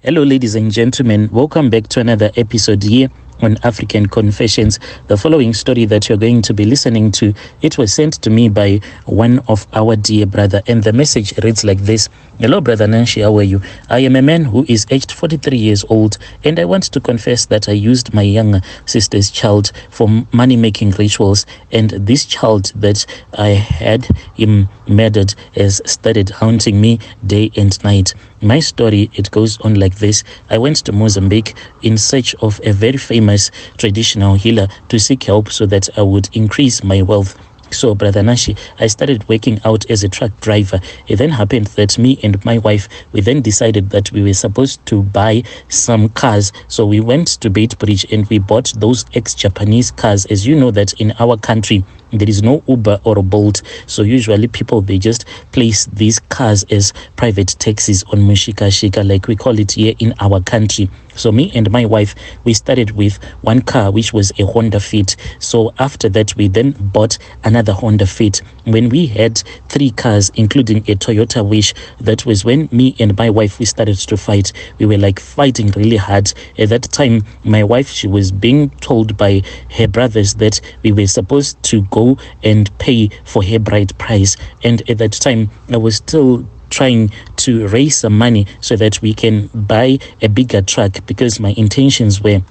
Hello, ladies and gentlemen. Welcome back to another episode here on African Confessions. The following story that you're going to be listening to, it was sent to me by one of our dear brother, and the message reads like this. Hello, Brother Nanshi, how are you? I am a man who is aged 43 years old, and I want to confess that I used my younger sister's child for money-making rituals, and this child that I had him murdered has started haunting me day and night. My story, it goes on like this. I went to Mozambique in search of a very famous traditional healer to seek help so that I would increase my wealth. So, Brother Nashi, I started working out as a truck driver. It then happened that me and my wife, we then decided that we were supposed to buy some cars. So we went to Beitbridge and we bought those ex-Japanese cars. As you know that in our country, there is no Uber or Bolt. So usually people, they just place these cars as private taxis on Mushika Shika, like we call it here in our country. So me and my wife, we started with one car, which was a Honda Fit. So after that, we then bought another Honda Fit. When we had 3 cars, including a Toyota Wish, that was when me and my wife, we started to fight. We were like fighting really hard. At that time, my wife, she was being told by her brothers that we were supposed to go and pay for her bride price. And at that time, I was still trying to raise some money so that we can buy a bigger truck, because my intentions were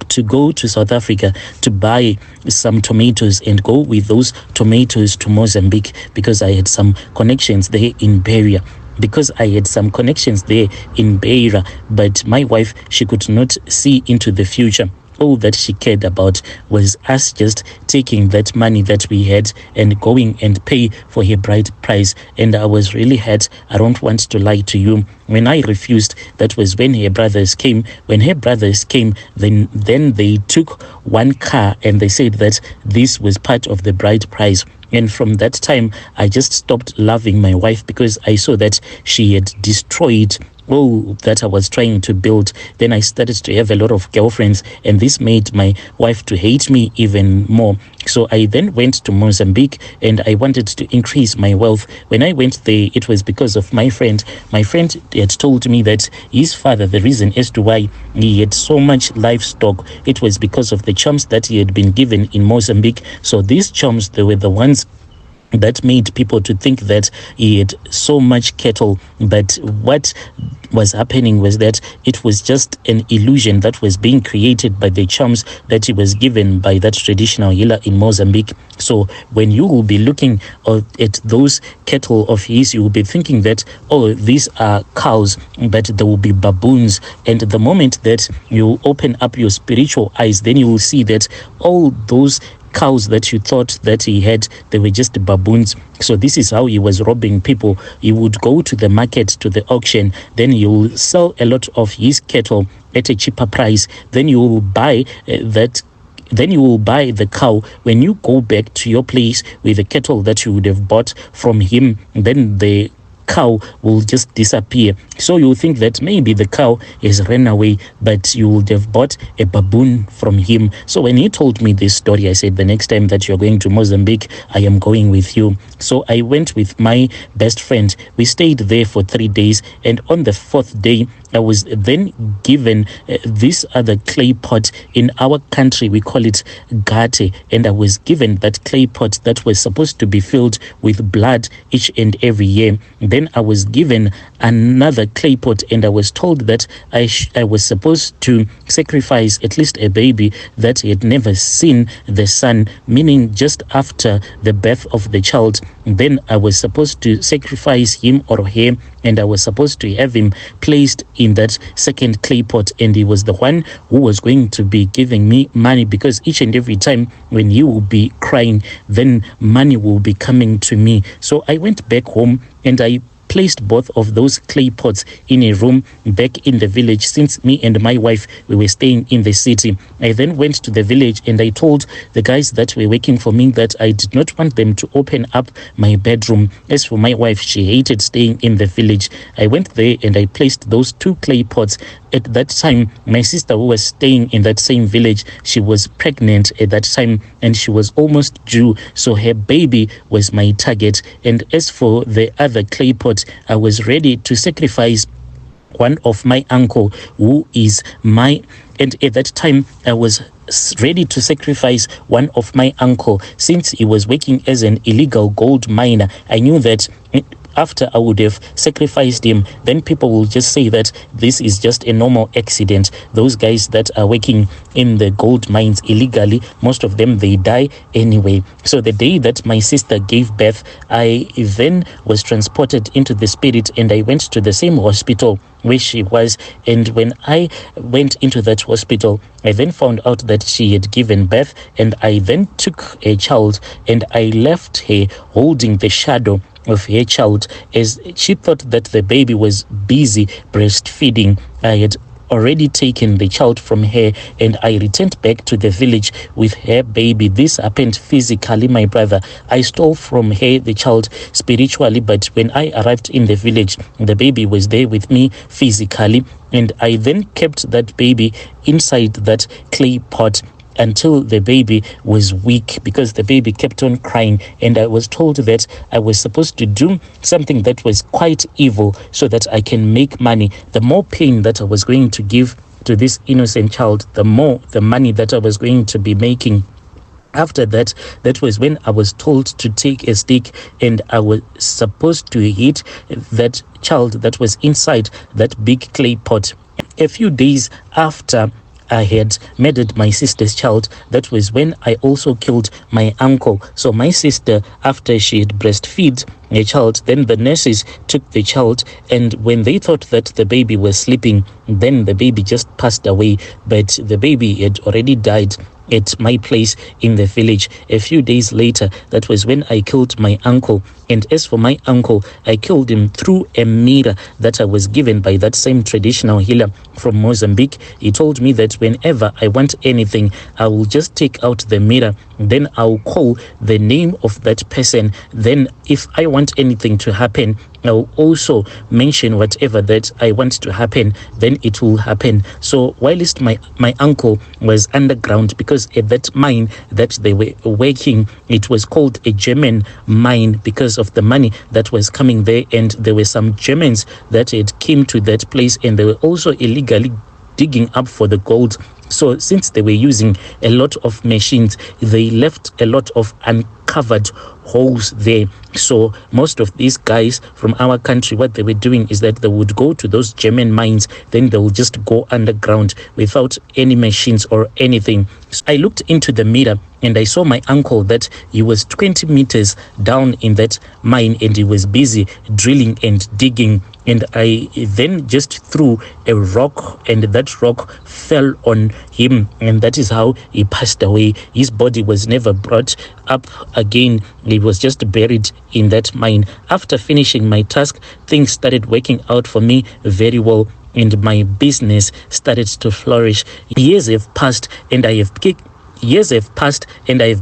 to go to South Africa to buy some tomatoes and go with those tomatoes to Mozambique, because I had some connections there in Beira. But my wife, she could not see into the future. All that she cared about was us just taking that money that we had and going and pay for her bride price. And I was really hurt. I don't want to lie to you. When I refused, that was when her brothers came. When her brothers came, then they took one car and they said that this was part of the bride price. And from that time, I just stopped loving my wife, because I saw that she had destroyed all that I was trying to build. Then I started to have a lot of girlfriends, and this made my wife to hate me even more. So I then went to Mozambique and I wanted to increase my wealth. When I went there, it was because of my friend. My friend had told me that his father, the reason as to why he had so much livestock, it was because of the charms that he had been given in Mozambique. So these charms, they were the ones that made people to think that he had so much cattle. But what was happening was that it was just an illusion that was being created by the charms that he was given by that traditional healer in Mozambique. So when you will be looking at those cattle of his, you will be thinking that, oh, these are cows, but there will be baboons. And the moment that you open up your spiritual eyes, then you will see that all those cows that you thought that he had, they were just baboons. So this is how he was robbing people. He would go to the market, to the auction, then he will sell a lot of his cattle at a cheaper price. Then you will buy Then you will buy the cow. When you go back to your place with the cattle that you would have bought from him, then the cow will just disappear. So you think that maybe the cow has ran away, but you would have bought a baboon from him. So when he told me this story, I said, the next time that you're going to Mozambique, I am going with you. So I went with my best friend. We stayed there for 3 days, and on the 4th day, I was then given this other clay pot. In our country, we call it gate, and I was given that clay pot that was supposed to be filled with blood each and every year. Then I was given another clay pot, and I was told that I was supposed to sacrifice at least a baby that had never seen the sun, meaning just after the birth of the child. Then I was supposed to sacrifice him or her, and I was supposed to have him placed in that second clay pot, and he was the one who was going to be giving me money, because each and every time when he will be crying, then money will be coming to me. So I went back home and I placed both of those clay pots in a room back in the village, since me and my wife, we were staying in the city. I then went to the village and I told the guys that were working for me that I did not want them to open up my bedroom. As for my wife, she hated staying in the village. I went there and I placed those 2 clay pots. At that time, my sister, who was staying in that same village, she was pregnant at that time and she was almost due, so her baby was my target. And as for the other clay pot, I was ready to sacrifice one of my uncle who is my, and at that time I was ready to sacrifice one of my uncle since he was working as an illegal gold miner. I knew that after I would have sacrificed him, then people will just say that this is just a normal accident. Those guys that are working in the gold mines illegally, most of them, they die anyway. So the day that my sister gave birth, I then was transported into the spirit, and I went to the same hospital where she was. And when I went into that hospital, I then found out that she had given birth, and I then took a child and I left her holding the shadow of her child, as she thought that the baby was busy breastfeeding. I had already taken the child from her, and I returned back to the village with her baby. This happened physically, my brother. I stole from her the child spiritually, but when I arrived in the village, the baby was there with me physically, and I then kept that baby inside that clay pot until the baby was weak, because the baby kept on crying, and I was told that I was supposed to do something that was quite evil so that I can make money. The more pain that I was going to give to this innocent child, the more the money that I was going to be making. After that, that was when I was told to take a stick, and I was supposed to hit that child that was inside that big clay pot. A few days after I had murdered my sister's child, that was when I also killed my uncle. So my sister, after she had breastfed a child, then the nurses took the child, and when they thought that the baby was sleeping, then the baby just passed away. But the baby had already died at my place in the village. A few days later, that was when I killed my uncle. And as for my uncle, I killed him through a mirror that I was given by that same traditional healer from Mozambique. He told me that whenever I want anything, I will just take out the mirror, then I'll call the name of that person. Then if I want anything to happen, I'll also mention whatever that I want to happen, then it will happen. So whilst my uncle was underground, because at that mine that they were working, it was called a German mine because of the money that was coming there, and there were some Germans that had came to that place, and they were also illegally digging up for the gold. So since they were using a lot of machines, they left a lot of uncovered holes there. So most of these guys from our country, what they were doing is that they would go to those German mines, then they will just go underground without any machines or anything. So I looked into the mirror, and I saw my uncle that he was 20 meters down in that mine, and he was busy drilling and digging. And I then just threw a rock, and that rock fell on him, and that is how he passed away. His body was never brought up again. He was just buried in that mine. After finishing my task, things started working out for me very well, and my business started to flourish. Years have passed, and I have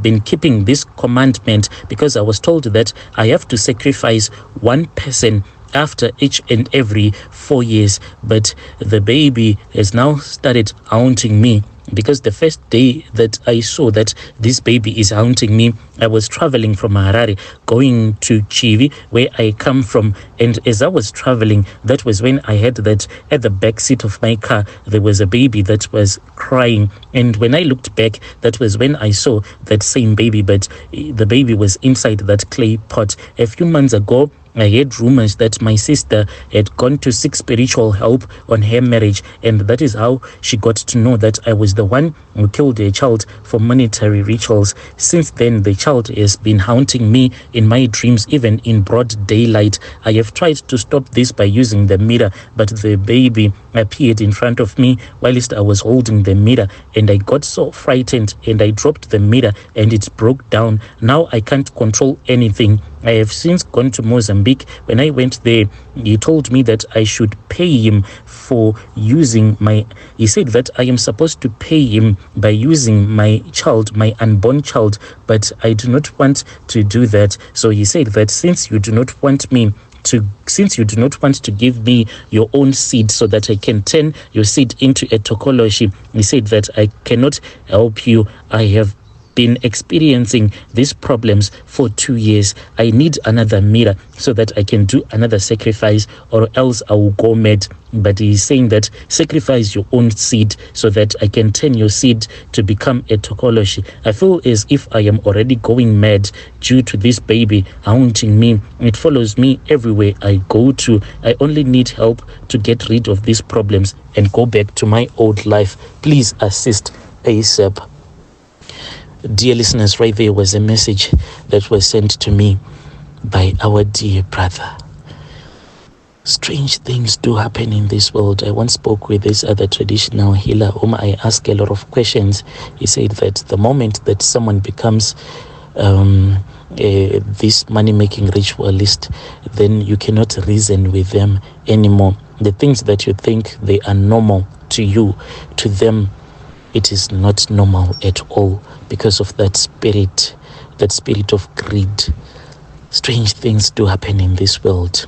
been keeping this commandment, because I was told that I have to sacrifice one person after each and every 4 years. But the baby has now started haunting me, because the first day that I saw that this baby is haunting me, I was traveling from Harare going to Chivi, where I come from, and as I was traveling, that was when I heard that at the back seat of my car there was a baby that was crying. And when I looked back, that was when I saw that same baby, but the baby was inside that clay pot. A few months ago, I heard rumors that my sister had gone to seek spiritual help on her marriage, and that is how she got to know that I was the one who killed her child for monetary rituals. Since then, the child has been haunting me in my dreams, even in broad daylight. I have tried to stop this by using the mirror, but the baby appeared in front of me whilst I was holding the mirror, and I got so frightened, and I dropped the mirror and it broke down. Now I can't control anything. I have since gone to Mozambique. When I went there, he told me that I should pay him for using he said that I am supposed to pay him by using my child, my unborn child, but I do not want to do that. So he said that since you do not want to give me your own seed so that I can turn your seed into a tokoloshi, he said that I cannot help you. I have been experiencing these problems for 2 years. I need another mirror so that I can do another sacrifice, or else I will go mad. But he's saying that sacrifice your own seed so that I can turn your seed to become a tokoloshi. I feel as if I am already going mad due to this baby haunting me. It follows me everywhere I go to. I only need help to get rid of these problems and go back to my old life. Please assist ASAP. Dear listeners, right there was a message that was sent to me by our dear brother. Strange things do happen in this world. I once spoke with this other traditional healer whom I asked a lot of questions. He said that the moment that someone becomes this money-making ritualist, then you cannot reason with them anymore. The things that you think they are normal to you, to them, it is not normal at all because of that spirit of greed. Strange things do happen in this world.